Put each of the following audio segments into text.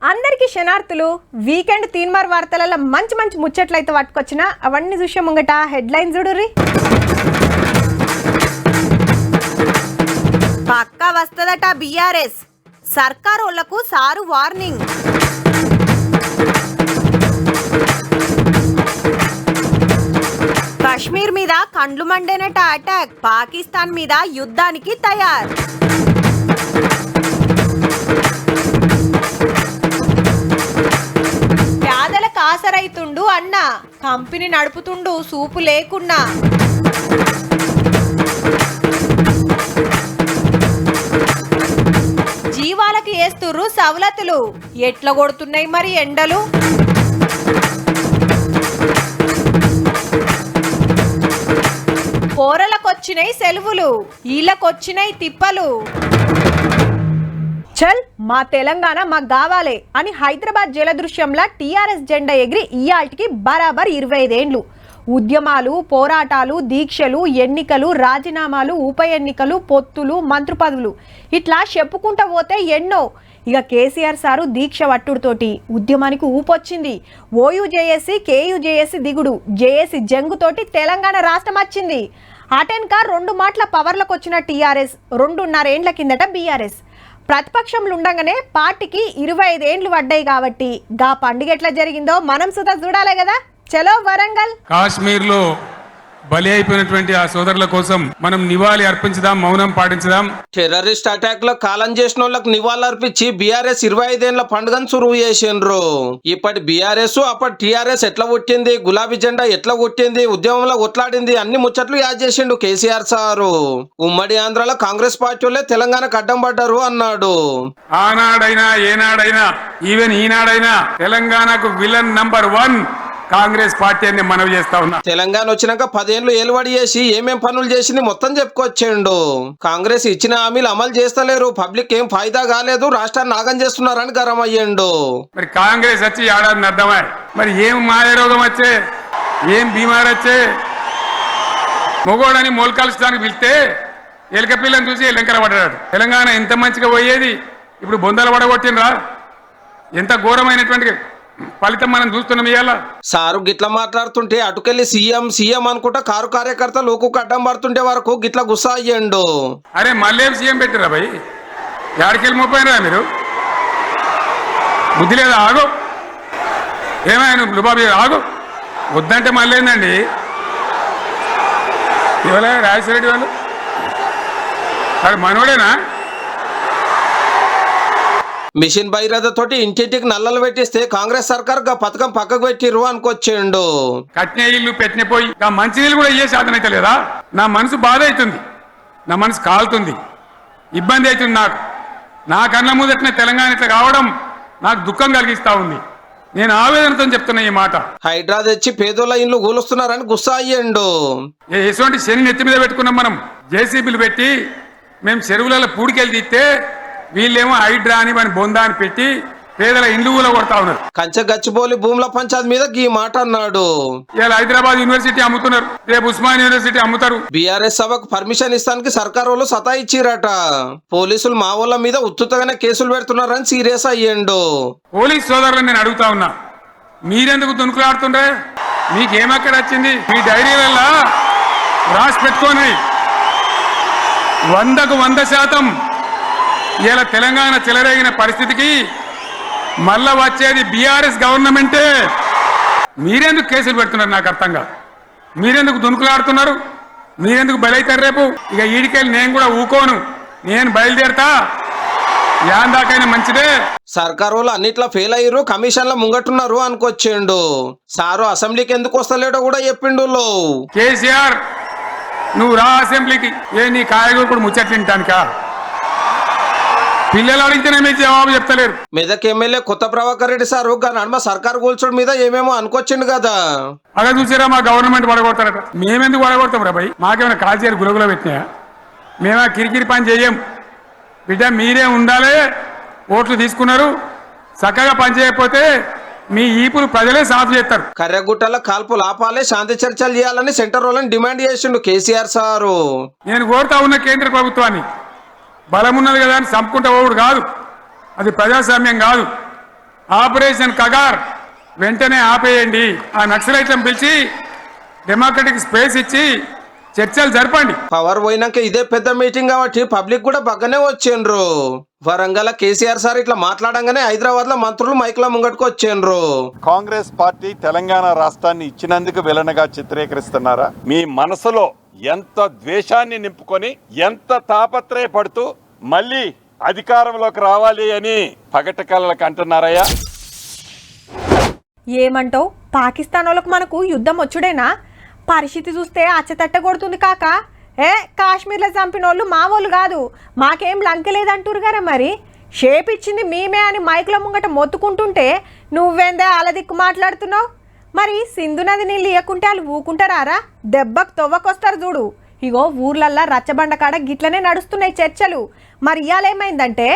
అందరికీ శనార్థులు. వీకెండ్ తీన్మార్ వార్తలలో మంచి మంచి ముచ్చట్లయితే పట్టుకొచ్చిన అవన్నీ చూసే ముంగట హెడ్లైన్ చూడుర్రి. పక్కా వస్తదట బీఆర్ఎస్, సర్కారోళ్లకు సారు వార్నింగ్. కశ్మీర్ మీద కండ్లు మండేనట అటాక్, పాకిస్తాన్ మీద యుద్ధానికి తయారు. పేదలకు ఆసరైతుండు అన్న, కంపెనీ నడుపుతుండు సూపు లేకున్నా. జీవాలకు వేస్తుర్రు సవలతులు, ఎట్లా కొడుతున్నాయి మరి ఎండలు. పోరలకొచ్చినాయి సెలవులు, ఈళ్ళకొచ్చినాయి తిప్పలు. చల్ మా తెలంగాణ మాకు కావాలే అని హైదరాబాద్ జలదృశ్యంలా టీఆర్ఎస్ జెండా ఎగిరి ఇయాల్టికి బరాబర్ 25 ఏండ్లు. ఉద్యమాలు, పోరాటాలు, దీక్షలు, ఎన్నికలు, రాజీనామాలు, ఉప ఎన్నికలు, పొత్తులు, మంత్రి పదవులు ఇట్లా చెప్పుకుంటా పోతే ఎన్నో. ఇక కేసీఆర్ సారు దీక్ష వట్టుడుతోటి ఉద్యమానికి ఊపొచ్చింది. ఓయూ జేఏసీ, కేయూ జేఏసీ దిగుడు, జేఏసీ జంగుతోటి తెలంగాణ రాష్ట్రం వచ్చింది. అటెన్క 2 మాటల పవర్లకు వచ్చిన టీఆర్ఎస్ 2.5 ఏండ్ల కిందట బీఆర్ఎస్. ప్రతిపక్షంలో ఉండగానే పార్టీకి 25 ఏండ్లు పడ్డాయి కాబట్టి గా పండుగ ఎట్లా జరిగిందో మనం సుధా చూడాలి కదా. చలో వరంగల్. కాశ్మీర్ లో బలి అయిపోయినటువంటి ఆ సోదరుల కోసం మనం నివాళి అర్పించదాం, మౌనం పాటించదాం. టెర్రరిస్ట్ అటాక్ లో కాలం చేసిన వాళ్ళకి నివాళులు అర్పించి బీఆర్ఎస్ 25 ఏళ్ల పండుగను సురువు చేసిండ్రు. ఇప్పటి బీఆర్ఎస్ అప్పటి టీఆర్ఎస్ ఎట్లా కొట్టింది, గులాబీ జెండా ఎట్లా కొట్టింది, ఉద్యమంలో కొట్లాడింది, అన్ని ముచ్చట్లు యాద్ చేసిండు కేసీఆర్ సారు. ఉమ్మడి ఆంధ్రాలో కాంగ్రెస్ పార్టీ వాళ్ళే తెలంగాణకు అడ్డం పడ్డారు అన్నాడు. ఆనాడైనా ఏనాడైనా ఈవెన్ ఈనాడైనా తెలంగాణకు విలన్ నంబర్ 1 కాంగ్రెస్ పార్టీ అని మనవి చేస్తా ఉన్నా. తెలంగాణ వచ్చినాక 10 ఏళ్లు ఏలుబడి చేసి ఏమేం పనులు చేసింది మొత్తం చెప్పుకొచ్చిండు. కాంగ్రెస్ ఇచ్చిన హామీలు అమలు చేస్తలేరు, పబ్లిక్ ఏం ఫాయిదా కాలేదు, రాష్ట్రాన్ని నాగం చేస్తున్నారని గరం అయ్యిండు. మరి కాంగ్రెస్ వచ్చి ఏడాది అర్థమై మరి ఏం మాయ రోగం వచ్చే, ఏం బీమారు వచ్చే, మొగోడని మోల్కాల్చడానికి పిలిస్తే ఎలక పిల్లని చూసి ఎల్లంకర పడ్డాడు. తెలంగాణ ఎంత మంచిగా పోయేది, ఇప్పుడు బొందలు పడగొట్టినరా. ఎంత ఘోరమైనటువంటి ఫలితం మనం చూస్తున్నాం. ఇవాళ సారు గిట్ల మాట్లాడుతుంటే అటుకెళ్ళి సీఎం అనుకుంటా కారు కార్యకర్తలు ఊకు అడ్డం పడుతుంటే వరకు గిట్ల గుస్సా అయ్యండు. అరే మళ్ళీ సీఎం పెట్టిరా భయ్, ఎక్కడికెళ్ళి మోపోయినరా మీరు? బుద్ధి లేదా? ఆగు, ఏమైనా లుబాబీ ఆగు, వద్దంటే మళ్ళీ ఏందండి ఇవాళ రాజశేఖర వాళ్ళు అది మనోడేనా? మిషన్ భగీరథ తోటి ఇంటింటికి నల్లలు పెట్టిస్తే కాంగ్రెస్ సర్కార్ పథకం పక్కకు పెట్టిర్రు అనుకొచ్చిండు. కట్టిన ఇల్లు పెట్టిన పోయి మంచి నీళ్ళు కూడా ఏ సాధన అయితే లేదా? నా మనసు బాధ అవుతుంది, నా మనసు కాలుతుంది, ఇబ్బంది అవుతుంది. నా కళ్ళ ముందటనే తెలంగాణ ఇట్లా కావడం నాకు దుఃఖం కలిగిస్తా ఉంది. నేను ఆవేదనతో చెప్తున్నా ఈ మాట. హైడ్రా తెచ్చి పేదోళ్ళ ఇల్లు కూలుస్తున్నారని గుస్సా అయ్యిండు. ఎటువంటి శని నెత్తి మీద పెట్టుకున్నాం మనం. జేసీబీలు పెట్టి మేము చెరువులలో పూడికెళ్ళి తీస్తే వీళ్ళేమో హైడ్రా అని మన బొందా అని పెట్టి పేదల ఇండ్లు కూడా కొడతా ఉన్నారు. కంచె గచ్చిబౌలి భూముల పంచాయతీ మీద ఈ మాట అన్నాడు. ఇలా హైదరాబాద్ యూనివర్సిటీ అమ్ముతున్నారు, రేపు ఉస్మాన్ యూనివర్సిటీ అమ్ముతారు. బీఆర్ఎస్ సభకు పర్మిషన్ ఇస్తానికి సర్కార్ వాళ్ళు సతాయిచ్చిరట. పోలీసులు మా వాళ్ళ మీద ఉత్తుతగానే కేసులు పెడుతున్నారని సీరియస్ అయ్యిండు. పోలీస్ సోదరులను నేను అడుగుతా ఉన్నా, మీరెందుకు దునుకులాడుతుండ్రే? మీకేమక్కడ వచ్చింది? మీ డైరీలల్లా రాసి పెట్టుకొని 100కు 100% ఇలా తెలంగాణ చెలరేగిన పరిస్థితికి మళ్ళా వచ్చేది బీఆర్ఎస్ గవర్నమెంటే. మీరెందుకు కేసులు పెడుతున్నారు నాకు అర్థం కాదు. మీరెందుకు దునుకులాడుతున్నారు? మీరెందుకు బలైతారు? రేపు ఇక ఈడికెళ్ళి నేను కూడా ఊకోను, నేను బయలుదేరతా. యాందాకైనా మంచిదే. సర్కార్ వాళ్ళు అన్నిట్లో ఫెయిల్ అయ్యారు, కమిషన్ల ముంగట్టున్నారు అనుకొచ్చిండు. సారు అసెంబ్లీకి ఎందుకు వస్తలేడో కూడా చెప్పిండు. కేసీఆర్ నువ్వు రా అసెంబ్లీకి. ఏ నీ కాయగూరు ముచ్చట్లు తింటానికా? పిల్లలు అడిగితేనే మీకు జవాబు చెప్తలేరు. మెదక్ ఎమ్మెల్యే కొత్త ప్రభాకర్ రెడ్డి సారు నడుమ సర్కార్ కూల్చోడు మీద ఏమేమో అనుకొచ్చిండు కదా. అలా చూసారా మా గవర్నమెంట్ పడగొడతారట. మేమెందుకు పడగొడతాం రా భయ్? మాకేమైనా కాల్చేరు గులగుల పెట్టినాయా? మేమా కిరికిరి పని చెయ్యం బిడ్డ. మీరే ఉండాలి. ఓట్లు తీసుకున్నారు, చక్కగా పని చేయకపోతే మీ ఈపులు ప్రజలే సాఫ్ చేస్తారు. కర్రగుట్టల కాల్పులు ఆపాలి, శాంతి చర్చలు చేయాలని సెంటర్ వాళ్ళని డిమాండ్ చేసిండు కేసీఆర్ సారు. నేను కోరుతా ఉన్న కేంద్ర ప్రభుత్వాన్ని, బలం ఉన్నది కదా అని చంపుకుంటా పోవుడు కాదు, అది ప్రజాస్వామ్యం కాదు. ఆపరేషన్ కగార్ వెంటనే ఆపేయండి. ఆ నక్సలైట్లను పిలిచి డెమోక్రటిక్ స్పేస్ ఇచ్చి చర్చలు జరపండి. పవర్ పోయినాక ఇదే పెద్ద మీటింగ్ కాబట్టి పబ్లిక్ కూడా బాగానే వచ్చిండ్రు. వరంగల్ కేసీఆర్ సార్ ఇట్లా మాట్లాడంగానే హైదరాబాద్ లో మంత్రులు మైకుల ముంగట్టుకు వచ్చిండ్రు. కాంగ్రెస్ పార్టీ తెలంగాణ రాష్ట్రాన్ని ఇచ్చినందుకు విలనగా చిత్రీకరిస్తున్నారా? మీ మనసులో ఎంత ద్వేషాన్ని నింపుకొని ఎంత తాపత్రయపడుతూ మళ్ళీ అధికారంలోకి రావాలి అని పగటి కలలకు అంటున్నారయ్యా? ఏమంటావు? పాకిస్తాన్ వాళ్ళకు మనకు యుద్ధం వచ్చుడేనా? పరిస్థితి చూస్తే అచ్చతట్ట కొడుతుంది కాక. కాశ్మీర్లో చంపిన వాళ్ళు మా వాళ్ళు కాదు, మాకేం లంకలేదంటారు కదా. మరి షేప్ ఇచ్చింది మేమే అని మైకుల ముంగట మొత్తుకుంటుంటే నువ్వేందే అలా దిక్కు మాట్లాడుతున్నావు? మరి సింధు నది నీళ్ళు ఇవ్వకుంటే వాళ్ళు ఊకుంటారా? దెబ్బకు తొవ్వకొస్తారు చూడు. ఇగో ఊర్లల్లా రచ్చబండ కాడ గిట్లనే నడుస్తున్నాయి చర్చలు. మరి ఇవాళ ఏమైందంటే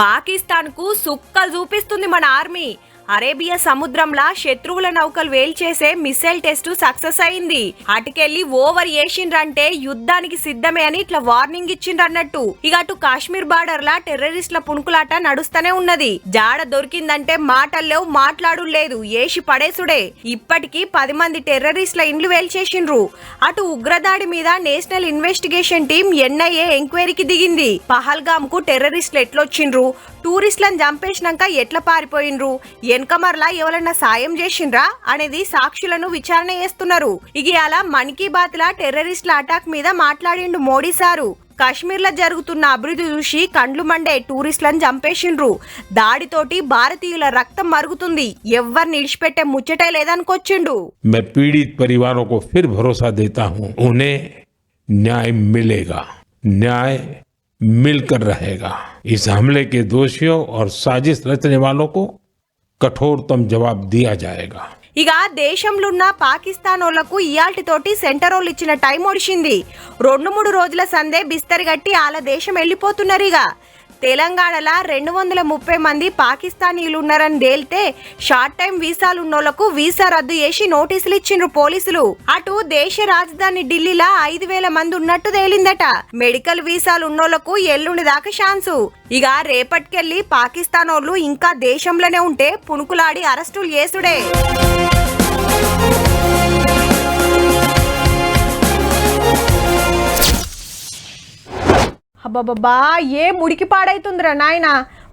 పాకిస్తాన్కు సుక్కలు చూపిస్తుంది మన ఆర్మీ. అరేబియా సముద్రంలా శత్రువుల నౌకలు వేల్చేసే మిసైల్ టెస్ట్ సక్సెస్ అయింది. అటుకెళ్లి ఓవర్ చేసిండ్రంటే యుద్ధానికి సిద్ధమే అని ఇట్లా వార్నింగ్ ఇచ్చిండ్రన్నట్టు. ఇక అటు కాశ్మీర్ బార్డర్ లా టెర్రరిస్టుల పుణుకులాట నడుస్తూనే ఉన్నది. జాడ దొరికిందంటే మాటల్లేవు, మాట్లాడు లేదు, ఏసి పడేసుడే. ఇప్పటికీ 10 మంది టెర్రరిస్టుల ఇండ్లు వేల్చేసిండ్రు. అటు ఉగ్రదాడి మీద నేషనల్ ఇన్వెస్టిగేషన్ టీం NIA ఎంక్వైరీకి దిగింది. పహల్గామ్ కు టెర్రరిస్టులు ఎట్లొచ్చిండ్రు, టూరిస్టులను చంపేసినాక ఎట్లా పారిపోయిండ్రు, ఎన్కమర్లా ఎవరన్నా సాయం చేసిండ్రా అనేది సాక్షులను విచారణ చేస్తున్నారు. ఇక అలా మన్ కీ బాత్ లా టెర్రరిస్టుల అటాక్ మీద మాట్లాడిండు మోడీ సారు. కాశ్మీర్లో జరుగుతున్న అభివృద్ధి చూసి కండ్లు మండే టూరిస్టులను చంపేసిండ్రు. దాడితోటి భారతీయుల రక్తం మరుగుతుంది, ఎవ్వరిని ఇడిచిపెట్టే ముచ్చటే లేదనుకొచ్చిండు. मैं पीड़ित परिवारों को फिर भरोसा देता हूं, उन्हें न्याय मिलेगा, न्याय मिलकर रहेगा। इस हमले के दोषियों और साजिश रचने वालों को कठोरतम जवाब दिया जाएगा। ఇక దేశంలో ఉన్న పాకిస్తాన్ వాళ్లకు ఇయాల్టితోటి సెంటర్ వాళ్ళు ఇచ్చిన టైం ఒడిచింది. 2-3 రోజుల సందే బిస్తరి గట్టి వాళ్ళ దేశం వెళ్ళిపోతున్నారు. ఇక తెలంగాణలో 230 మంది పాకిస్తానీలు ఉన్నారని తేలితే షార్ట్ టైం వీసాలు ఉన్నోళ్లకు వీసా రద్దు చేసి నోటీసులు ఇచ్చిండ్రు పోలీసులు. అటు దేశ రాజధాని ఢిల్లీలో 5,000 మంది ఉన్నట్టు తేలిందట. మెడికల్ వీసాలు ఉన్నోళ్లకు ఎల్లుండి దాకా ఛాన్సు. ఇక రేపటికెళ్లి పాకిస్తాన్ వాళ్ళు ఇంకా దేశంలోనే ఉంటే పుణుకులాడి అరెస్టులు చేసుడే. అబ్బబ్బా, ఏ ముడికి పాడైతుందిరా నాయన.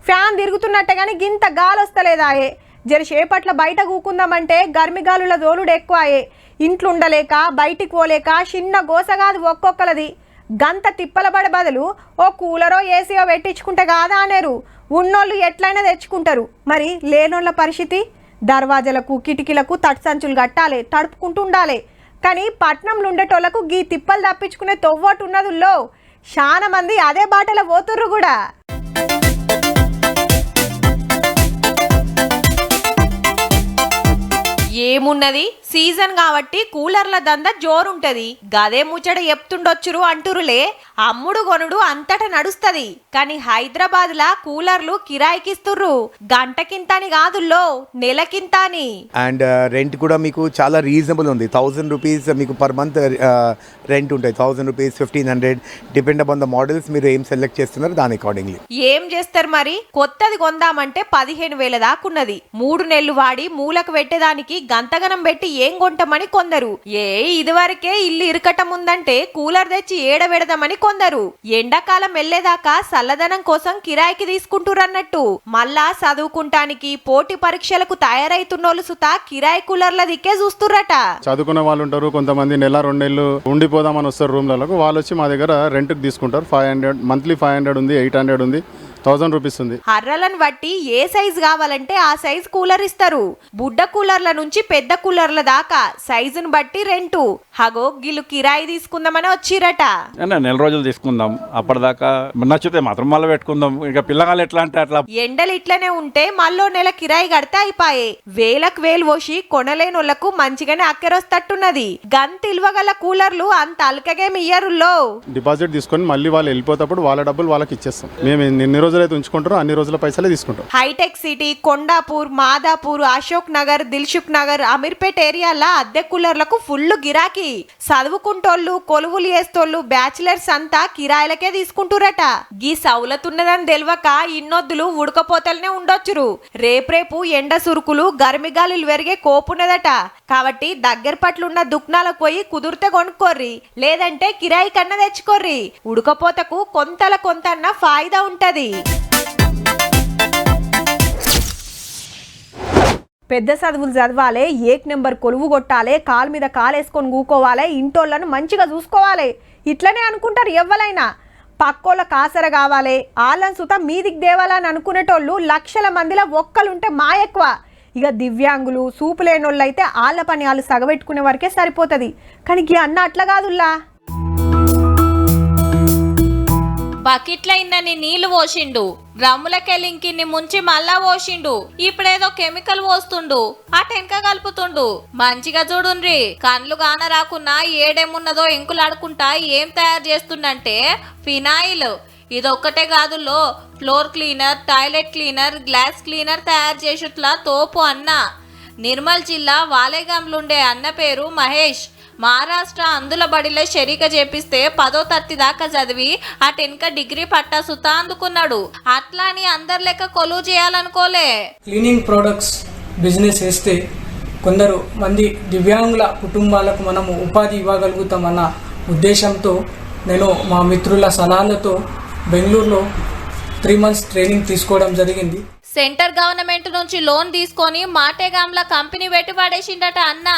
ఫ్యాన్ తిరుగుతున్నట్టే కానీ గింత గాలి వస్తలేదాయే. జరసేపట్ల బయట కూకుందామంటే గర్మిగాలుల దోలుడు ఎక్కువాయే. ఇంట్లో ఉండలేక బయటికి పోలేక చిన్న గోసగాదు ఒక్కొక్కలది. గంత తిప్పలబడే బదులు ఓ కూలరో ఏసీయో పెట్టించుకుంటే కాదా అనేరు. ఉన్నోళ్ళు ఎట్లయినా తెచ్చుకుంటారు. మరి లేనోళ్ళ పరిస్థితి? దర్వాజలకు కిటికీలకు తట్సంచులు కట్టాలి, తడుపుకుంటూ ఉండాలి. కానీ పట్నంలో ఉండేటోళ్లకు గీ తిప్పలు తప్పించుకునే తొవ్వటు ఉన్నదుల్లో చాలా మంది అదే బాటలో పోతుర్రు కూడా. ఏమున్నది, సీజన్ కాబట్టి కూలర్ల దంద జోరుంటది. గదే ముచ్చట చెప్తుండొచ్చురు అంటురులే. అమ్ముడు కొనుడు అంతటా నడుస్తది. కానీ హైదరాబాద్ లా కూలర్లు కిరాయికిస్తుర్రు. గంటకింతని కాదుల్లో, నెలకింతని. అండ్ రెంట్ కూడా మీకు చాలా రీజనబుల్ ఉంది. 1,000 రూపీస్ మీకు పర్ మంత్ రెంట్ ఉంటాయి. 1,000 rupees, 1,500 depend upon the models. మీరు ఏం సెలెక్ట్ చేస్తున్నారు దాని అకార్డింగ్లీ. ఏం చేస్తారు మరి? కొత్తది కొందామంటే 15,000 దాకున్నది. 3 నెలలు వాడి మూలకు పెట్టేదానికి గంతగనం పెట్టి ఏం కొంటామని కొందరు. ఇదివరకే ఇల్లు ఇరకటం ఉందంటే కూలర్ తెచ్చి ఏడబెడదామని కొందరు. ఎండాకాలం వెళ్లేదాకా చల్లదనం కోసం కిరాయికి తీసుకుంటురన్నట్టు. మళ్ళా చదువుకుంటానికి పోటీ పరీక్షలకు తయారైతున్నోళ్ళు సుతా కిరాయి కూలర్ల దిక్కే చూస్తుర్రట. చదువుకున్న వాళ్ళు ఉంటారు, కొంతమంది నెల 2 నెలలు ఉండిపోదామని వస్తారు రూమ్లకు. వాళ్ళు వచ్చి మా దగ్గర రెంట్కి తీసుకుంటారు. 500 మంత్లీ, 500 ఉంది, 800 ఉంది, 1,000 రూపీస్ ఉంది. హర్రలను బట్టి ఏ సైజు కావాలంటే ఆ సైజు కూలర్ ఇస్తారు. బుడ్డ కూలర్ల నుంచి పెద్ద కూలర్ల దాకా సైజును బట్టి రెంటు. హగో గిల్లు కిరాయి తీసుకుందామని వచ్చిరట. నెల రోజులు తీసుకుందాం, అప్పటిదాకా నచ్చితే మాత్రం మళ్ళీ పెట్టుకుందాం. ఇక పిల్లగాళ్ళు ఎట్లా అంటే అట్లా. ఎండలు ఇట్లనే ఉంటే మళ్ళీ నెల కిరాయి కడితే అయిపోయే. వేలకు వేలు పోసి కొనలేనోళ్లకు మంచిగానే అక్కెరొస్తట్టున్నది. గంత ఇల్వగల కూలర్లు అంత అల్కగేమి ఇయ్యరుల్లో. డిపాజిట్ తీసుకొని మళ్ళీ వాళ్ళు వెళ్ళిపోతప్పుడు వాళ్ళ డబ్బులు వాళ్ళకి ఇచ్చేస్తాం. మేము ఎన్ని రోజులు రోజులైతే ఉంచుకుంటారో అన్ని రోజుల పైసలే తీసుకుంటారు. హైటెక్ సిటీ, కొండాపూర్, మాదాపూర్, అశోక్ నగర్, దిల్సుఖ్ నగర్, అమీర్పేట్ ఏరియాల అద్దె కూలర్లకు ఫుల్ గిరాకీ. చదువుకుంటోళ్ళు, కొలువులు చేస్తోళ్ళు, బ్యాచిలర్స్ అంతా కిరాయిలకే తీసుకుంటురట. గీ సౌలతున్నదని తెలవక ఇన్నొద్దులు ఉడకపోతలనే ఉండొచ్చురు. రేపు ఎండ సురుకులు, గర్మిగాలులు పెరిగే కోపున్నదట. కాబట్టి దగ్గర పట్లున్న దుకాణాలకు పోయి కుదిరితే కొనుక్కోర్రి, లేదంటే కిరాయి కన్నా తెచ్చుకోర్రి. ఉడకపోతకు కొంతల కొంతన్న ఫాయిదా ఉంటది. పెద్ద చదువులు చదవాలి, ఏక్ నెంబర్ కొలువు కొట్టాలి, కాలు మీద కాలేసుకొని కూకోవాలి, ఇంటోళ్ళను మంచిగా చూసుకోవాలి. ఇట్లనే అనుకుంటారు ఎవ్వలైనా. పక్కోళ్ళ కాసర కావాలి, వాళ్ళని సుత మీదికి దేవాలని అనుకునేటోళ్ళు లక్షల మందిలో ఒక్కలుంటే మా ఎక్కువ. ఇక దివ్యాంగులు, సూపు లేనోళ్ళు అయితే వాళ్ళ పని వాళ్ళు సగబెట్టుకునే వరకే సరిపోతుంది. కానీ అన్న అట్లా కాదుల్లా. బకెట్లైందని నీళ్లు పోసిండు, డ్రమ్ములకెళ్ళింకిన్ని ముంచి మళ్ళా పోసిండు. ఇప్పుడేదో కెమికల్ పోస్తుండు, ఆ టెంక కలుపుతుండు. మంచిగా చూడుండ్రి, కండ్లు గాన రాకున్నా ఏడేమున్నదో ఎంకులాడుకుంటా ఏం తయారు చేస్తుండంటే ఫినాయిల్. ఇదొక్కటే కాదులో, floor cleaner, toilet cleaner, glass cleaner తయారు చేసేట్లా తోపు అన్న. నిర్మల్ జిల్లా వాలేగాంలుండే అన్న పేరు మహేష్. మహారాష్ట్ర అందుల బడిలో షరీక చేపిస్తే 10వ తరగతి దాకా చదివి ఆ 10క డిగ్రీ పట్టా సుతా అందుకున్నాడు. అట్లా అని అందరి లెక్క కొలువు చేయాలనుకోలే. క్లీనింగ్ ప్రొడక్ట్స్ బిజినెస్ చేస్తే కొందరు మంది దివ్యాంగుల కుటుంబాలకు మనము ఉపాధి ఇవ్వగలుగుతామన్న ఉద్దేశంతో నేను మా మిత్రుల సలహాలతో బెంగళూరులో 3 months ట్రైనింగ్ తీసుకోవడం జరిగింది. సెంటర్ గవర్నమెంట్ నుంచి లోన్ తీసుకొని మాటేగాంల కంపెనీ పెట్టి పడేసిండట అన్న.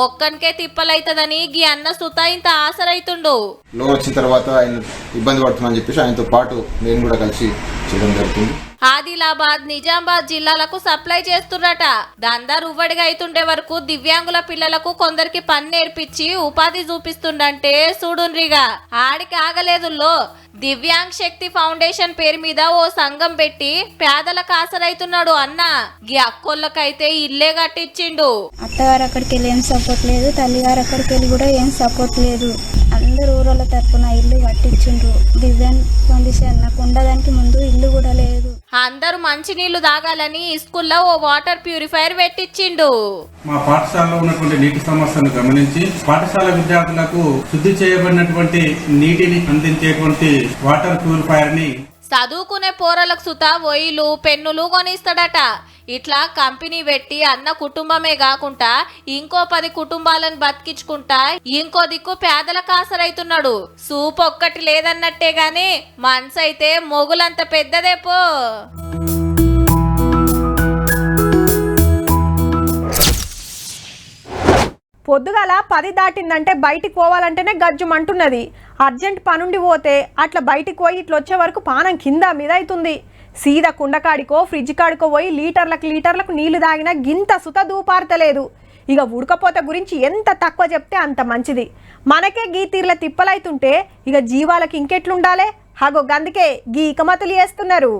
ఒక్కనికే తిప్పలైతదని గీ అన్న సుతా ఇంత ఆసరైతుండు. లోన్ వచ్చిన తర్వాత ఆయన ఇబ్బంది పడుతుందని చెప్పేసి ఆయనతో పాటు నేను కూడా కలిసి చేయడం జరుగుతుంది. ఆదిలాబాద్, నిజామాబాద్ జిల్లాలకు సప్లై చేస్తున్నట. దందా రువ్వడిగా అయితుండే వరకు దివ్యాంగుల పిల్లలకు కొందరికి పని నేర్పించి ఉపాధి చూపిస్తుండంటే చూడుండ్రిగా. ఆడికి ఆగలేదుల్లో, దివ్యాంగ్ శక్తి ఫౌండేషన్ పేరు మీద ఓ సంఘం పెట్టి పేదలకు ఆసరైతున్నాడు అన్న. గీ అక్కోళ్ళకైతే ఇల్లే కట్టించిండు. అత్తగారు అక్కడికి వెళ్ళి ఏం సపోర్ట్ లేదు, తల్లిగారు అక్కడికి వెళ్ళి కూడా ఏం సపోర్ట్ లేదు. అందరు ఊరోళ్ళ తరపున ఇల్లు కట్టించిండ్రు. దివ్యాంగ్ ఫౌండేషన్ నాకు ఉండడానికి ముందు ఇల్లు కూడా లేదు. అందరూ మంచి నీళ్లు తాగాలని స్కూల్లో ఓ వాటర్ ప్యూరిఫైర్ పెట్టించిండు. మా పాఠశాలలో ఉన్నటువంటి నీటి సమస్యను గమనించి పాఠశాల విద్యార్థులకు శుద్ధి చేయబడినటువంటి నీటిని అందించేటువంటి వాటర్ ప్యూరిఫైర్ ని చదువుకునే పోరలకు సుతా ఒయిలు, పెన్నులు కొనిస్తాడట. ఇట్లా కంపెనీ పెట్టి అన్న కుటుంబమే కాకుండా ఇంకో 10 కుటుంబాలను బతికించుకుంటా ఇంకో దిక్కు పేదలకు ఆసరైతున్నాడు. సూప్ ఒక్కటి లేదన్నట్టే గాని మనసు అయితే మొగులంత పెద్దదేపో. పొద్దుగాల 10 దాటిందంటే బయటికి పోవాలంటేనే గజ్జుమంటున్నది. అర్జెంట్ పనుండి పోతే అట్లా బయటికి పోయి ఇట్లా వచ్చే వరకు పానం కింద మీద అవుతుంది. సీదా కుండకాడికో ఫ్రిడ్జ్ కాడికో పోయి లీటర్లకు నీళ్లు తాగినా గింత సుత దూపారతలేదు. ఇక ఉడకపోత గురించి ఎంత తక్కువ చెప్తే అంత మంచిది. మనకే గీ తీర్ల తిప్పలైతుంటే ఇక జీవాలకు ఇంకెట్లుండాలే. హగో గందుకే గీ ఇకమతులు చేస్తున్నారు.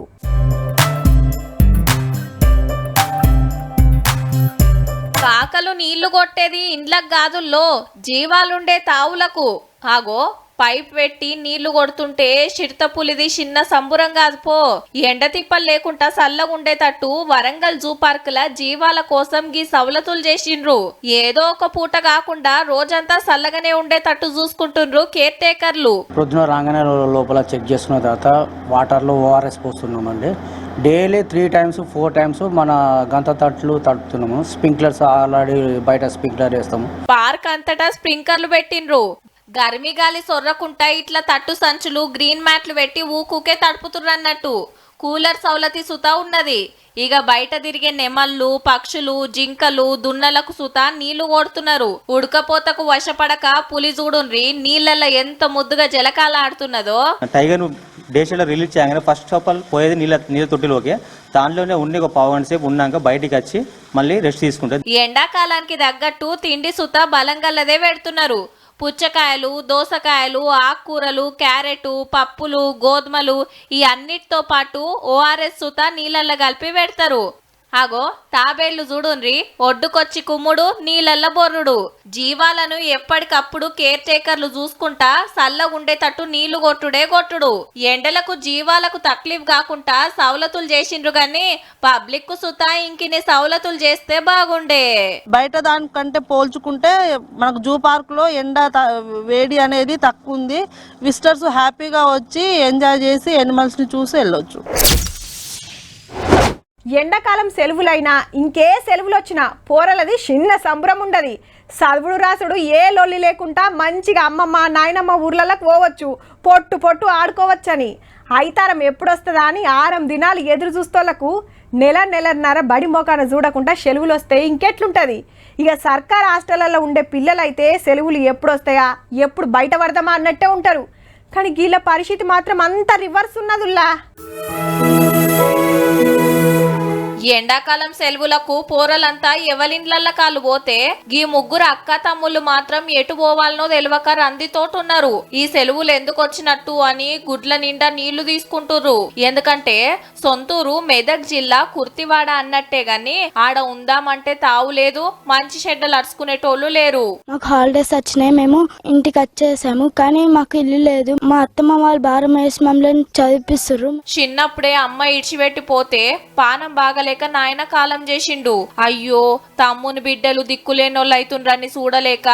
కాకలు నీళ్లు కొట్టేది ఇండ్లకు కాదుల్లో, జీవాలుండే తావులకు. ఆగో పైప్ పెట్టి నీళ్లు కొడుతుంటే చిరుతపులిది చిన్న సంబురం కాదు పో. ఎండ తిప్పలు లేకుండా చల్లగుండేటట్టు వరంగల్ జూ పార్క్ ల జీవాల కోసం గీ సవలతులు చేసిండ్రు. ఏదో ఒక పూట కాకుండా రోజంతా చల్లగానే ఉండేటట్టు చూసుకుంటుండ్రు కేర్ టేకర్లు. పొద్దున రాగానే లోపల చెక్ చేసుకున్న తర్వాత వాటర్లో ORS పోస్తున్నామండి. డైలీ 3 times 4 times మన గంత తట్లు తడుపుతున్నాము. స్ప్రింక్లర్స్ ఆల్రెడీ బయట స్ప్రింక్లర్ వేస్తాము. పార్క్ అంతటా స్ప్రింక్లర్లు పెట్టిండ్రు. గర్మి గాలి సొర్రకుంటా ఇట్లా తట్టు సంచులు, గ్రీన్ మ్యాట్లు పెట్టి ఊకుకే తడుపుతుర్రన్నట్టు. కూలర్ సౌలతి సుతా ఉన్నది. ఇక బయట తిరిగే నెమళ్ళు, పక్షులు, జింకలు, దున్నలకు సుతా నీళ్లు ఓడుతున్నారు. ఉడకపోతకు వశపడక పులి చూడుండ్రి నీళ్ళల్లో ఎంత ముద్దుగా జలకాల ఆడుతున్నదో. టైగర్ డేషన్లో రిలీజ్ చేయగానే ఫస్ట్ ఆఫ్ ఆల్ పోయేది నీళ్ళ తొట్టిలోకి. దానిలోనే ఉండి ఒక 1/2 గంట సేపు ఉన్నాక బయటికి వచ్చి మళ్ళీ రెస్ట్ తీసుకుంటుంది. ఎండాకాలానికి తగ్గట్టు తిండి సుతా బలంగల్లదే పెడుతున్నారు. పుచ్చకాయలు, దోసకాయలు, ఆకుకూరలు, క్యారెట్, పప్పులు, గోధుమలు ఈ అన్నిటితో పాటు ORS సుతా నీళ్ళల్లో కలిపి పెడతారు. అగో తాబేళ్లు చూడుండ్రి, ఒడ్డుకొచ్చి కుమ్ముడు, నీళ్ళల్ల బొర్రుడు. జీవాలను ఎప్పటికప్పుడు కేర్ టేకర్లు చూసుకుంటా సల్లగుండేటట్టు నీళ్లు కొట్టుడు. ఎండలకు జీవాలకు తక్లీఫ్ కాకుండా సవలతులు చేసిండ్రు గాని పబ్లిక్ కు సుతా ఇంకిని సవలతులు చేస్తే బాగుండే. బయట దానికంటే పోల్చుకుంటే మనకు జూ పార్క్ లో వేడి అనేది తక్కువ ఉంది. విజిటర్స్ హ్యాపీగా వచ్చి ఎంజాయ్ చేసి ఎనిమల్స్ ని చూసి వెళ్ళొచ్చు. ఎండాకాలం సెలవులైనా ఇంకే సెలవులు వచ్చినా పోరలది చిన్న సంబరం ఉండదు. చదువుడు రాసుడు ఏ లొల్లి లేకుండా మంచిగా అమ్మమ్మ నాయనమ్మ ఊర్లలోకి పోవచ్చు, పొట్టు ఆడుకోవచ్చని. ఐతారం ఎప్పుడొస్తుందా అని 6 దినాలు ఎదురు చూస్తోళ్లకు నెలన్నర బడి మోకాన చూడకుండా సెలవులు వస్తే ఇంకెట్లుంటుంది. ఇక సర్కార్ హాస్టళ్లలో ఉండే పిల్లలైతే సెలవులు ఎప్పుడు వస్తాయా, ఎప్పుడు బయట పడదామా అన్నట్టే ఉంటారు. కానీ వీళ్ళ పరిస్థితి మాత్రం అంత రివర్స్ ఉన్నదుల్లా. ఎండాకాలం సెలవులకు పోరలంతా ఎవలిండ్లల్ల కాళ్ళు పోతే గీ ముగ్గురు అక్క తమ్ముళ్ళు మాత్రం ఎటు పోవాలనో తెలియక రందితోటున్నారు. ఈ సెలవులు ఎందుకు వచ్చినట్టు అని గుడ్ల నిండా నీళ్లు తీసుకుంటుర్రు. ఎందుకంటే సొంతూరు మెదక్ జిల్లా కుర్తివాడ అన్నట్టే గాని ఆడ ఉందామంటే తావులేదు, మంచి షెడ్డలు అరుచుకునేటోళ్ళు లేరు. మాకు హాలిడేస్ వచ్చినాయి, మేము ఇంటికి వచ్చేసాము, కానీ మాకు ఇల్లు లేదు. మా అత్తమ్మ వాళ్ళు భారం వేసి మమ్మల్ని చదివిపిస్తుర్రు. చిన్నప్పుడే అమ్మ ఇడిచిపెట్టి పోతే పానం బాగలే నాయన కాలం చేసిండు. అయ్యో తమ్ముని బిడ్డలు దిక్కులేనోళ్ళు అవుతుండ్రని చూడలేక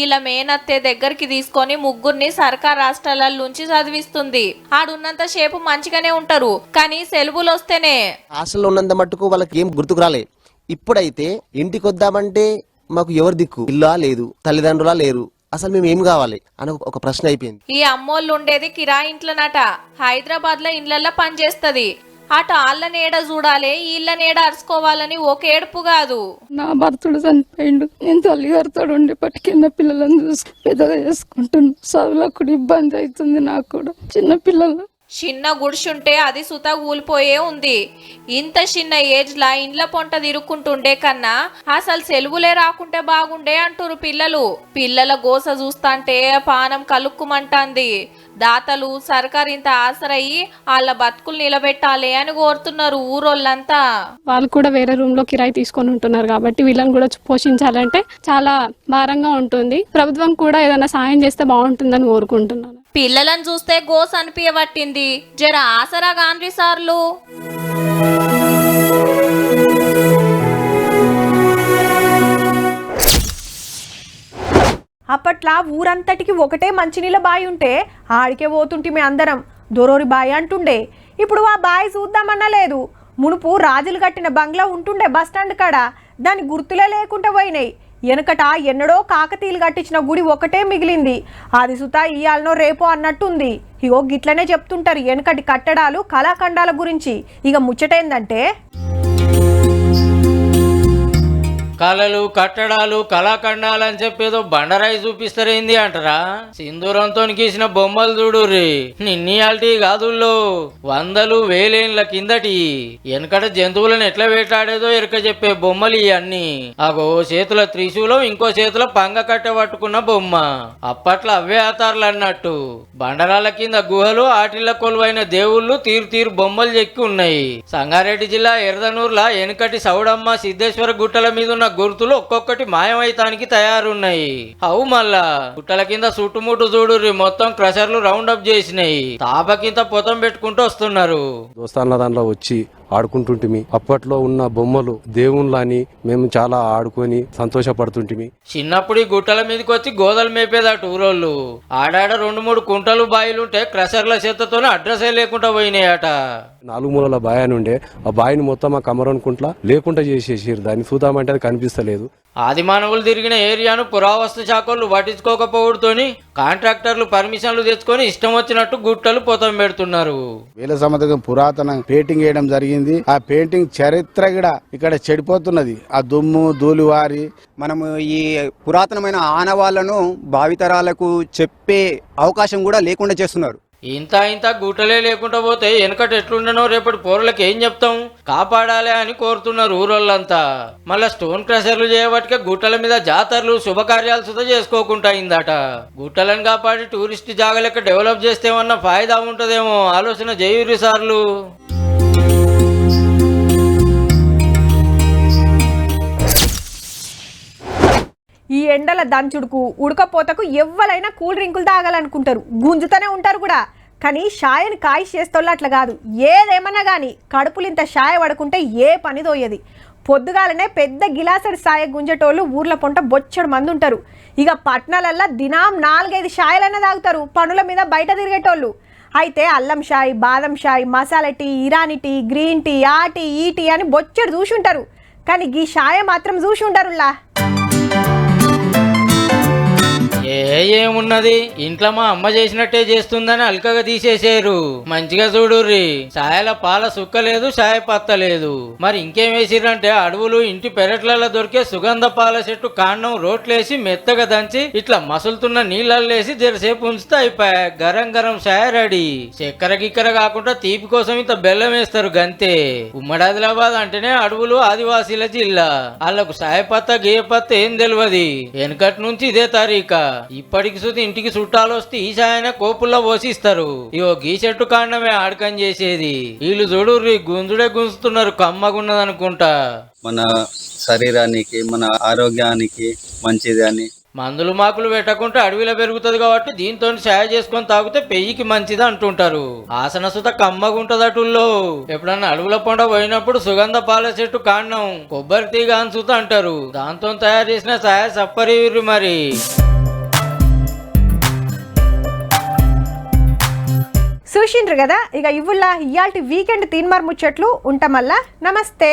ఇలా మేనత్తే దగ్గరికి తీసుకొని ముగ్గురిని సర్కార్ రాష్ట్రాల నుంచి చదివిస్తుంది. ఆడున్నంత సేపు మంచిగానే ఉంటారు, కానీ సెలవులు వస్తేనే హాస్టల్లో ఉన్నంత మట్టుకు వాళ్ళకి ఏం గుర్తుకు రాలే. ఇప్పుడైతే ఇంటికి వద్దామంటే మాకు ఎవరు దిక్కు, ఇల్లా లేదు, తల్లిదండ్రులా లేరు, అసలు మేము ఏం కావాలి అని ఒక ప్రశ్న అయిపోయింది. ఈ అమ్మోళ్ళు ఉండేది కిరాయి ఇంట్లోనట. హైదరాబాద్ లో ఇండ్లల్లో పనిచేస్తది. అటు ఆళ్ళ నీడ చూడాలి, ఇళ్ళ నీడ అరుచుకోవాలని ఒక ఏడుపు కాదు. నా భర్తడు చనిపోయిండు, నేను తల్లిగారితో ఉండి పట్టి కింద పిల్లలను చూసి పెద్దగా చేసుకుంటున్నాను. చదువులకు కూడా ఇబ్బంది అవుతుంది నాకు కూడా. చిన్న పిల్లలు చిన్న గుడిసుంటే అది సుత కూలిపోయే ఉంది. ఇంత చిన్న ఏజ్ లా ఇండ్ల పొంట తిరుక్కుంటుండే కన్నా అసలు సెలవులే రాకుంటే బాగుండే అంటురు పిల్లలు. పిల్లల గోస చూస్తాంటే పానం కలుక్కుమంటాంది. దాతలు సర్కార్ ఇంత ఆసరయ్యి వాళ్ళ బతుకులు నిలబెట్టాలి అని కోరుతున్నారు ఊరోళ్ళంతా. వాళ్ళు కూడా వేరే రూమ్ లో కిరాయి తీసుకొని ఉంటున్నారు కాబట్టి వీళ్ళని కూడా పోషించాలంటే చాలా భారంగా ఉంటుంది. ప్రభుత్వం కూడా ఏదైనా సాయం చేస్తే బాగుంటుందని కోరుకుంటున్నాను. పిల్లలను చూస్తే గోస అనిపించబట్టింది, జర ఆసరా గాండ్రి సార్లు. అప్పట్లా ఊరంతటికి ఒకటే మంచినీళ్ళ బాయి ఉంటే ఆడికే పోతుంటే అందరం దొరోరి బాయి అంటుండే. ఇప్పుడు ఆ బాయి చూద్దామన్నా లేదు. మునుపు రాజులు కట్టిన బంగ్లా ఉంటుండే బస్టాండ్ కాడ, దాని గుర్తులే లేకుండా పోయినాయి. వెనకట ఎన్నడో కాకతీయులు కట్టించిన గుడి ఒకటే మిగిలింది. అది సుతా ఇయ్యాలనో రేపో అన్నట్టుంది. ఇగో గిట్లనే చెప్తుంటారు వెనకటి కట్టడాలు కళాఖండాల గురించి. ఇక ముచ్చటేందంటే కళలు కట్టడాలు కళాఖండాలు అని చెప్పేదో బండరాయి చూపిస్తారేంది అంటారా? సింధూరంతో గీసిన బొమ్మలు చూడుర్రి, నిన్నీయాల్టీ కాదుల్లో 100 వేలేండ్ల కిందటి. వెనకట జంతువులను ఎట్లా వేటాడేదో ఎరక చెప్పే బొమ్మలు ఇవన్నీ. అగో చేతుల త్రిశూలం, ఇంకో చేతుల పంగ కట్టె పట్టుకున్న బొమ్మ. అప్పట్లో అవే ఆతార్లు అన్నట్టు. బండరాల కింద గుహలు, ఆటిల్ల కొలువైన దేవుళ్ళు తీరు బొమ్మలు చెక్కి ఉన్నాయి. సంగారెడ్డి జిల్లా ఎర్దనూర్ల వెనకటి సౌడమ్మ సిద్ధేశ్వర గుట్టల మీద ఉన్న గుర్తులు ఒక్కొక్కటి మాయమైతానికి తయారున్నాయి. అవు మళ్ళా గుట్టల కింద చుట్టుముట్టు చూడుర్రి, మొత్తం క్రషర్లు రౌండ్ అప్ చేసినాయి. తాపకింత పొతం పెట్టుకుంటూ వస్తున్నారు. దోస్తాన్ల దాంట్లో వచ్చి ఆడుకుంటుంటిమి. అప్పట్లో ఉన్న బొమ్మలు దేవుళ్ళని మేము చాలా ఆడుకొని సంతోషపడుతుంటిమి. చిన్నప్పుడు ఈ గుట్టల మీదకి వచ్చి గోదలు మేపేదట ఊరోళ్ళు. ఆడాడ 2-3 కుంటలు బాయిలుంటే క్రషర్ల చేతతోనే అడ్రస్సే లేకుండా పోయినాయట. 4 మూలల బాయి అని ఉండే, ఆ బాయిని మొత్తం ఆ కమరన్ కుంట్ల లేకుండా చేసేసారు. దాన్ని చూద్దామంటే అది కనిపిస్తలేదు. ఆదిమానవులు తిరిగిన ఏరియాను పురావస్తు శాఖలు పట్టించుకోకపోవడంతోని కాంట్రాక్టర్లు పర్మిషన్లు తెచ్చుకొని ఇష్టం వచ్చినట్టు గుట్టలు పొతం పెడుతున్నారు. వేల సంవత్సరం పురాతన పెయింటింగ్ వేయడం జరిగింది. ఆ పెయింటింగ్ చరిత్ర కూడా ఇక్కడ చెడిపోతున్నది. ఆ దుమ్ము ధూళివారి మనము ఈ పురాతనమైన ఆనవాళ్లను భావితరాలకు చెప్పే అవకాశం కూడా లేకుండా చేస్తున్నారు. ఇంత గుట్టలే లేకుండా పోతే వెనకట ఎట్లుండనో రేపటి పోరలకు ఏం చెప్తాం? కాపాడాలి అని కోరుతున్నారు ఊరోళ్ళంతా. మళ్ళా స్టోన్ క్రషర్లు చేయబట్టికే గుట్టల మీద జాతరలు శుభకార్యాలు సుధా చేసుకోకుండా అయిందట. గుట్టలను కాపాడి టూరిస్ట్ జాగలెక్క డెవలప్ చేస్తేమన్నా ఫాయిదా ఉంటదేమో ఆలోచన చేయుర్రి సార్లు. ఈ ఎండల దంచుడుకు ఉడకపోతకు ఎవ్వరైనా కూల్ డ్రింకులు తాగాలనుకుంటారు, గుంజుతూనే ఉంటారు కూడా. కానీ షాయని కాయి చేస్తోళ్ళు అట్లా కాదు. ఏదేమన్నా కానీ కడుపులింత షాయ పడుకుంటే ఏ పని తోయది. పొద్దుగాలనే పెద్ద గిలాసడి సాయ గుంజటోళ్ళు ఊర్ల పొంట బొచ్చడు మంది ఉంటారు. ఇక పట్నాలల్లా దినం 4-5 షాయలైనా తాగుతారు పనుల మీద బయట తిరిగేటోళ్ళు. అయితే అల్లం షాయి, బాదం షాయి, masala tea, Irani tea, green tea, ఆ టీ, ఈ టీ అని బొచ్చడు చూసుంటారు. కానీ ఈ షాయ మాత్రం చూసి ఉంటారులా. ఏమున్నది, ఇంట్లో మా అమ్మ చేసినట్టే చేస్తుందని అల్కగా తీసేసారు. మంచిగా చూడుర్రి, సాయల పాల సుక్క లేదు, సాయ పత్త లేదు. మరి ఇంకేం వేసిర్రంటే అడవులు ఇంటి పెరట్లలో దొరికే సుగంధ పాల చెట్టు కాండం రోట్లేసి మెత్తగా దంచి ఇట్లా మసులుతున్న నీళ్ళల్లేసి జరసేపు ఉంచితే అయిపోయా గరం గరం సాయ రెడీ. చక్కెర గిక్కర కాకుండా తీపి కోసం ఇంత బెల్లం వేస్తారు గంతే. ఉమ్మడి ఆదిలాబాద్ అంటేనే అడవులు ఆదివాసీల జిల్లా. వాళ్ళకు సాయ పత్త గేయ పత్త ఏం తెలియదు. వెనకటి నుంచి ఇదే తారీఖ. ఇప్పటికి సుతి ఇంటికి చుట్టాలు వస్తే ఈ సాయన కోపుల్లో పోసిస్తారు. ఇవో గీ చెట్టు కాండమే ఆడకం చేసేది. వీళ్ళు చూడుర్రి గుంజుడే గుంజుతున్నారు, కమ్మగున్నదనుకుంటా. మన శరీరానికి మన ఆరోగ్యానికి మంచిది అని మందులు మాకులు పెట్టకుంటే అడవిలో పెరుగుతుంది కాబట్టి దీంతో సాయ చేసుకొని తాగితే పెయ్యికి మంచిది అంటుంటారు. ఆసన సుత కమ్మగుంటదటుల్లో. ఎప్పుడన్నా అడవుల పొండ పోయినప్పుడు సుగంధ పాల చెట్టు కాండం కొబ్బరి తీగ అన్సుత అంటారు. దాంతో తయారు చేసిన సాయ సప్పరి మరి. చూసిండ్రు కదా, ఇక ఇవ్వుల్లా ఇయాల్టి వీకెండ్ తీన్మార్ ముచ్చట్లు ఉంటామల్లా. నమస్తే.